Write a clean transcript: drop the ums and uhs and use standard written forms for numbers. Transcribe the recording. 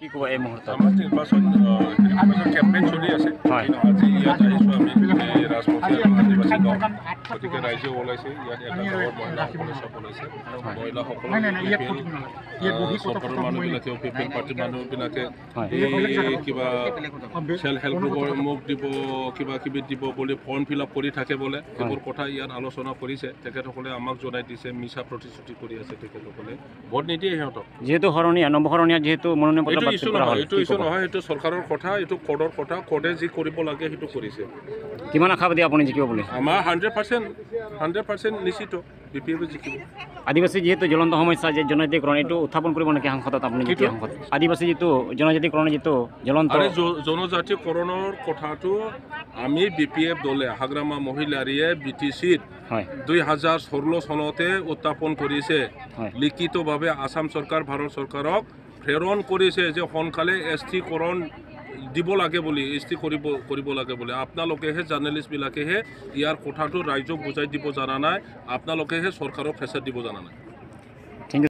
কি ক'ব এই মুহূৰ্তত? আমাৰ নিৰ্বাচন কেম্পেইন চলি আছে। আজি ইয়াত আহিছোঁ আমি ৰাজবংশী আৰু আদিবাসী গাঁও, গতিকে ৰাইজে ওলাইছে। ইয়াত এটা গাঁৱৰ মহিলাসকলে চব ওলাইছে। মহিলাসকলে চৰকাৰৰ মানুহবিলাকে পিপল পাৰ্টিৰ মানুহবিলাকে এই কিবা চেল্ফ হেল্প গ্ৰুপৰ মোক দিব কিবা কিবি দিব বুলি ফৰ্ম ফিল আপ কৰি থাকে বোলে, এইবোৰ কথা ইয়াত আলোচনা কৰিছে। তেখেতসকলে আমাক জনাই দিছে, মিছা প্ৰতিশ্ৰুতি কৰি আছে তেখেতসকলে, ভোট নিদিয়ে সিহঁতক। যিহেতু শৰণীয়া নৱশৰণীয়া যিহেতু মনোনয়ন পত্ৰ ইছ্যু নহয়, এইটো ইছ্যু নহয়, এইটো চৰকাৰৰ কথা, এইটো কোডৰ কথা। কোডে যি কৰিব লাগে সেইটো কৰিছে। কিমান আশাবাদী আপুনি জিকিব বুলি? আমাৰ 100% নিশ্চিত BPF জিকিব। আদিবাসী যেহেতু জ্বলন্ত সমস্যা যে জনজাতিকৰণ এইটো উত্থাপন কৰিব নেকি সাংসদত আপুনি? সাংসদ আদিবাসী যিটো জনজাতিকৰণ যিটো জ্বলন্ত জনজাতিকৰণৰ কথাটো আমি BPF দলে হাগ্ৰামা মহিলাৰীয়ে BTCত 2016 চনতে উত্থাপন কৰিছে। লিখিতভাৱে আসাম চৰকাৰ ভাৰত চৰকাৰক প্ৰেৰণ কৰিছে যে সোনকালে ST-কৰণ দিব লাগে বুলি, ST কৰিব লাগে বুলি। আপোনালোকেহে জাৰ্নেলিষ্টবিলাকেহে ইয়াৰ কথাটো ৰাইজক বুজাই দিব জানা নাই, আপোনালোকেহে চৰকাৰক প্ৰেছাৰ দিব জানা নাই।